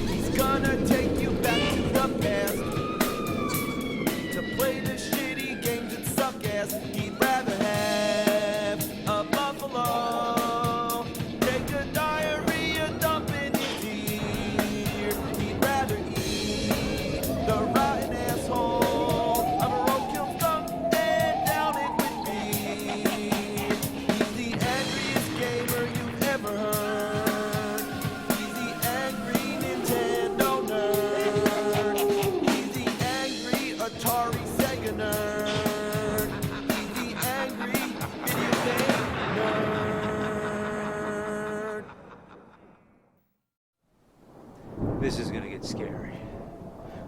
He's gonna take you back to the past to play the shitty games that suck ass. He'd rather have a buffalo take a diarrhea dump in his ear. He'd rather eat the rotten asshole of a roadkill skunk and down it with beer. He's the angriest gamer you've ever heard. He's the angry Nintendo nerd. He's the angry Atari Sega nerd. He's the angry video game nerd. This is gonna get scary.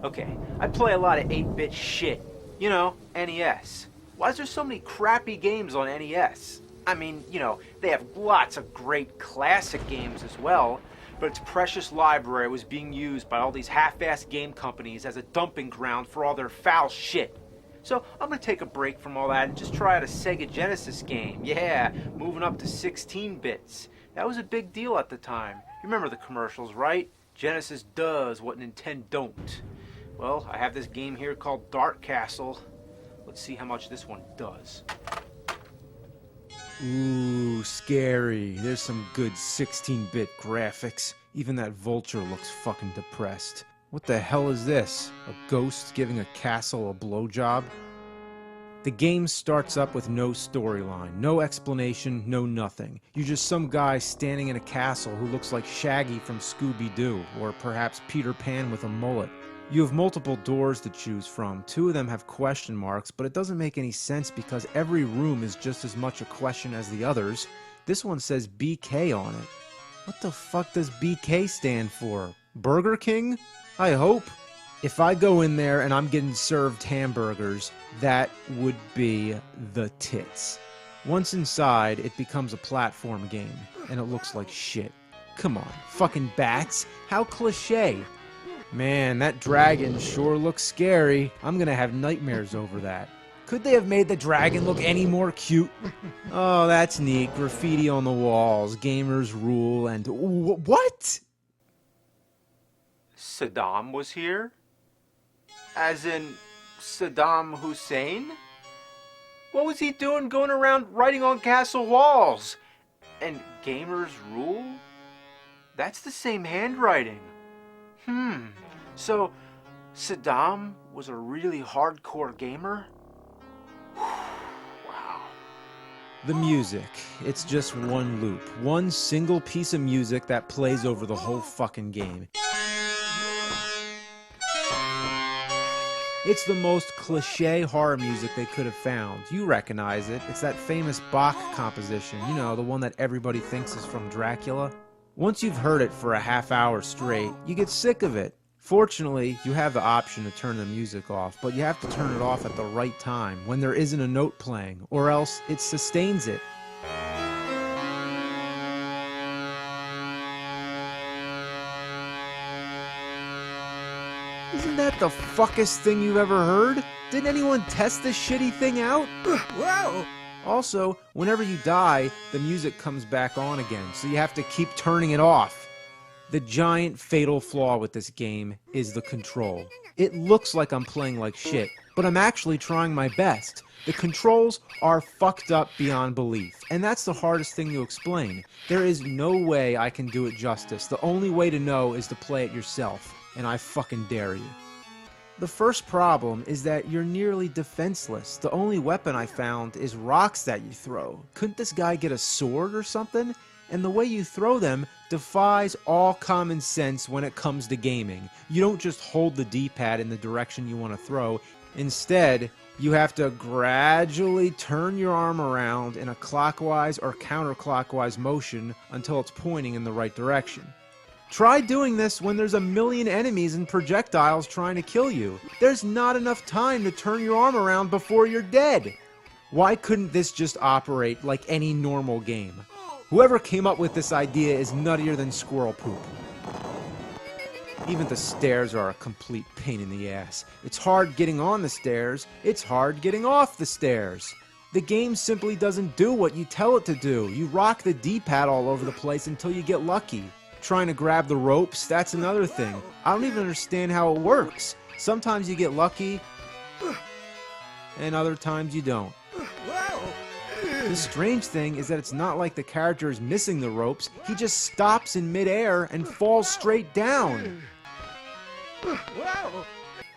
Okay, I play a lot of 8-bit shit. You know, NES. Why is there so many crappy games on NES? I mean, you know, they have lots of great classic games as well, but its precious library was being used by all these half-assed game companies as a dumping ground for all their foul shit. So I'm gonna take a break from all that and just try out a Sega Genesis game. Yeah, moving up to 16 bits. That was a big deal at the time. You remember the commercials, right? Genesis does what Nintendo don't. Well, I have this game here called Dark Castle. Let's see how much this one does. Ooh, scary. There's some good 16-bit graphics. Even that vulture looks fucking depressed. What the hell is this? A ghost giving a castle a blowjob? The game starts up with no storyline, no explanation, no nothing. You're just some guy standing in a castle who looks like Shaggy from Scooby-Doo, or perhaps Peter Pan with a mullet. You have multiple doors to choose from. 2 of them have question marks, but it doesn't make any sense because every room is just as much a question as the others. This one says BK on it. What the fuck does BK stand for? Burger King? I hope. If I go in there and I'm getting served hamburgers, that would be the tits. Once inside, it becomes a platform game, and it looks like shit. Come on, fucking bats? How cliche. Man, that dragon sure looks scary. I'm gonna have nightmares over that. Could they have made the dragon look any more cute? Oh, that's neat. Graffiti on the walls, gamers rule, and... What? Saddam was here? As in Saddam Hussein? What was he doing going around writing on castle walls? And gamers rule? That's the same handwriting. So Saddam was a really hardcore gamer? Wow. The music. It's just one loop. One single piece of music that plays over the whole fucking game. It's the most cliche horror music they could have found. You recognize it. It's that famous Bach composition. You know, the one that everybody thinks is from Dracula. Once you've heard it for a half hour straight, you get sick of it. Fortunately, you have the option to turn the music off, but you have to turn it off at the right time, when there isn't a note playing, or else it sustains it. Isn't that the fuckest thing you've ever heard? Didn't anyone test this shitty thing out? Wow! Also, whenever you die, the music comes back on again, so you have to keep turning it off. The giant fatal flaw with this game is the control. It looks like I'm playing like shit, but I'm actually trying my best. The controls are fucked up beyond belief, and that's the hardest thing to explain. There is no way I can do it justice. The only way to know is to play it yourself, and I fucking dare you. The first problem is that you're nearly defenseless. The only weapon I found is rocks that you throw. Couldn't this guy get a sword or something? And the way you throw them defies all common sense when it comes to gaming. You don't just hold the D-pad in the direction you want to throw. Instead, you have to gradually turn your arm around in a clockwise or counterclockwise motion until it's pointing in the right direction. Try doing this when there's a million enemies and projectiles trying to kill you. There's not enough time to turn your arm around before you're dead. Why couldn't this just operate like any normal game? Whoever came up with this idea is nuttier than squirrel poop. Even the stairs are a complete pain in the ass. It's hard getting on the stairs, it's hard getting off the stairs. The game simply doesn't do what you tell it to do. You rock the D-pad all over the place until you get lucky. Trying to grab the ropes, that's another thing. I don't even understand how it works. Sometimes you get lucky, and other times you don't. The strange thing is that it's not like the character is missing the ropes. He just stops in midair and falls straight down.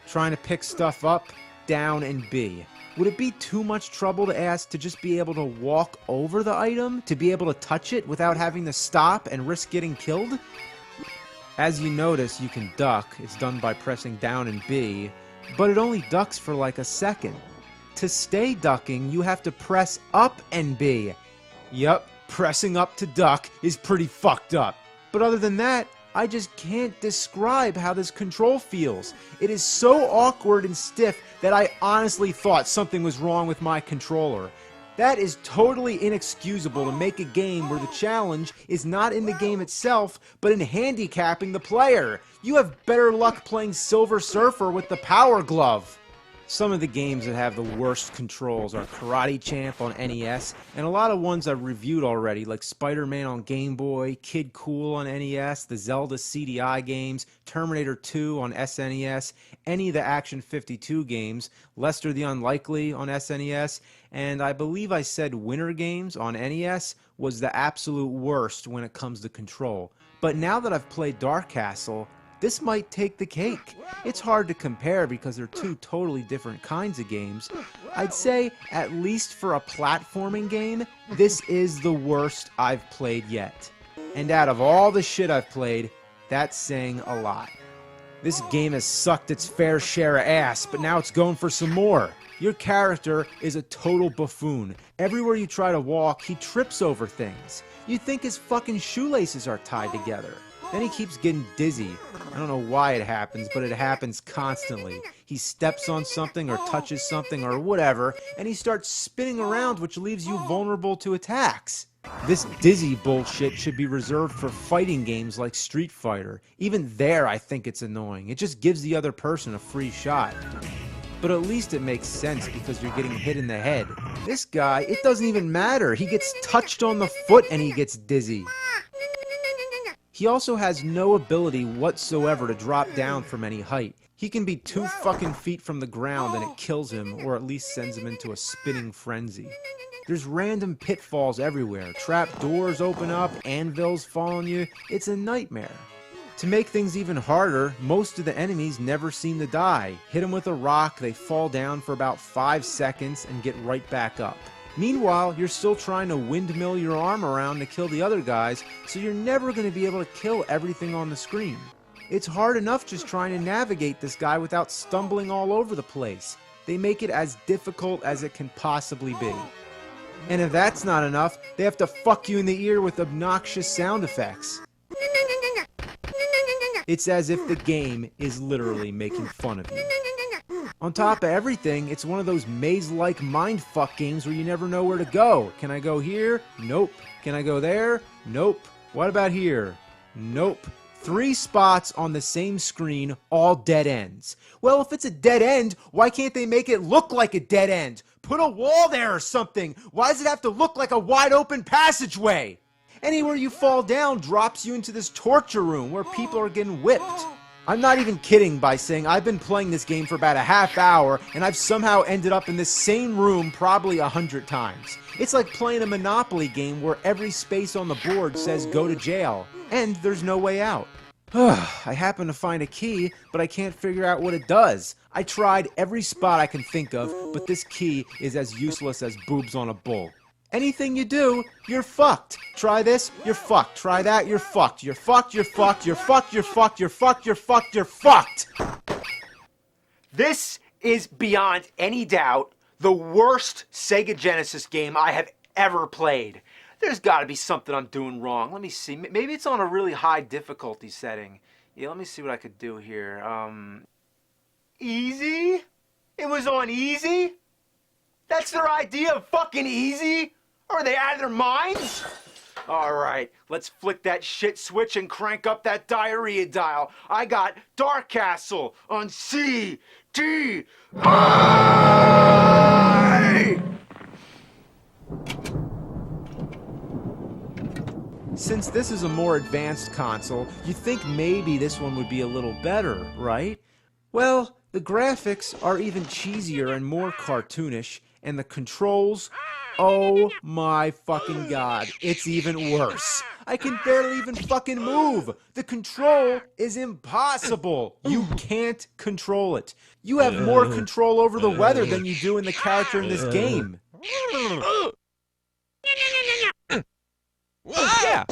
Trying to pick stuff up, down, and B. Would it be too much trouble to ask to just be able to walk over the item, to be able to touch it without having to stop and risk getting killed? As you notice, you can duck. It's done by pressing down and B, but it only ducks for like a second. To stay ducking, you have to press up and B. Yup, pressing up to duck is pretty fucked up. But other than that, I just can't describe how this control feels. It is so awkward and stiff that I honestly thought something was wrong with my controller. That is totally inexcusable to make a game where the challenge is not in the game itself, but in handicapping the player. You have better luck playing Silver Surfer with the Power Glove. Some of the games that have the worst controls are Karate Champ on NES, and a lot of ones I've reviewed already, like Spider-Man on Game Boy, Kid Cool on NES, the Zelda CDI games, Terminator 2 on SNES, any of the Action 52 games, Lester the Unlikely on SNES, and I believe I said Winter Games on NES was the absolute worst when it comes to control. But now that I've played Dark Castle, this might take the cake. It's hard to compare because they're two totally different kinds of games. I'd say, at least for a platforming game, this is the worst I've played yet. And out of all the shit I've played, that's saying a lot. This game has sucked its fair share of ass, but now it's going for some more. Your character is a total buffoon. Everywhere you try to walk, he trips over things. You'd think his fucking shoelaces are tied together. Then he keeps getting dizzy. I don't know why it happens, but it happens constantly. He steps on something or touches something or whatever, and he starts spinning around, which leaves you vulnerable to attacks. This dizzy bullshit should be reserved for fighting games like Street Fighter. Even there, I think it's annoying. It just gives the other person a free shot. But at least it makes sense because you're getting hit in the head. This guy, it doesn't even matter. He gets touched on the foot and he gets dizzy. He also has no ability whatsoever to drop down from any height. He can be 2 fucking feet from the ground and it kills him, or at least sends him into a spinning frenzy. There's random pitfalls everywhere. Trap doors open up, anvils fall on you. It's a nightmare. To make things even harder, most of the enemies never seem to die. Hit them with a rock, they fall down for about 5 seconds and get right back up. Meanwhile, you're still trying to windmill your arm around to kill the other guys, so you're never going to be able to kill everything on the screen. It's hard enough just trying to navigate this guy without stumbling all over the place. They make it as difficult as it can possibly be. And if that's not enough, they have to fuck you in the ear with obnoxious sound effects. It's as if the game is literally making fun of you. On top of everything, it's one of those maze-like mindfuck games where you never know where to go. Can I go here? Nope. Can I go there? Nope. What about here? Nope. 3 spots on the same screen, all dead ends. Well, if it's a dead end, why can't they make it look like a dead end? Put a wall there or something. Why does it have to look like a wide-open passageway? Anywhere you fall down drops you into this torture room where people are getting whipped. I'm not even kidding by saying I've been playing this game for about a half hour and I've somehow ended up in this same room probably 100 times. It's like playing a Monopoly game where every space on the board says go to jail, and there's no way out. I happen to find a key, but I can't figure out what it does. I tried every spot I can think of, but this key is as useless as boobs on a bull. Anything you do, you're fucked. Try this, you're fucked. Try that, you're fucked. You're fucked, you're fucked, you're fucked, you're fucked, you're fucked, you're fucked, you're fucked. This is beyond any doubt the worst Sega Genesis game I have ever played. There's got to be something I'm doing wrong. Let me see. Maybe it's on a really high difficulty setting. Yeah, let me see what I could do here. Easy? It was on easy? That's their idea of fucking easy? Are they out of their minds? Alright, let's flick that shit switch and crank up that diarrhea dial. I got Dark Castle on CD. Since this is a more advanced console, you'd think maybe this one would be a little better, right? Well, the graphics are even cheesier and more cartoonish, and the controls, oh my fucking god, it's even worse. I can barely even fucking move. The control is impossible. You can't control it. You have more control over the weather than you do in the character in this game. Yeah.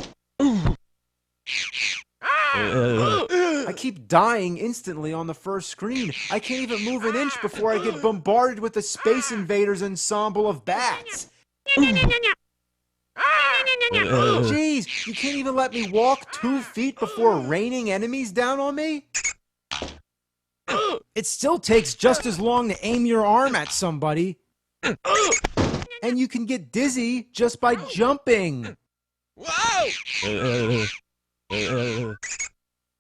I keep dying instantly on the first screen. I can't even move an inch before I get bombarded with the Space Invaders ensemble of bats. Jeez, you can't even let me walk 2 feet before raining enemies down on me? It still takes just as long to aim your arm at somebody. And you can get dizzy just by jumping. Whoa!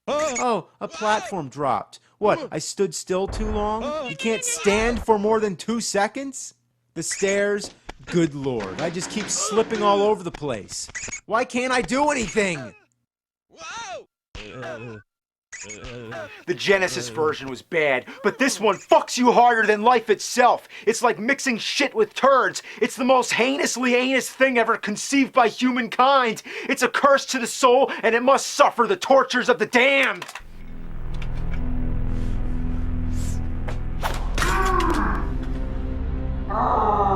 Oh, a platform dropped. What, I stood still too long? You can't stand for more than 2 seconds? The stairs? Good lord, I just keep slipping all over the place. Why can't I do anything? The Genesis version was bad, but this one fucks you harder than life itself. It's like mixing shit with turds. It's the most heinously heinous thing ever conceived by humankind. It's a curse to the soul, and it must suffer the tortures of the damned. Oh.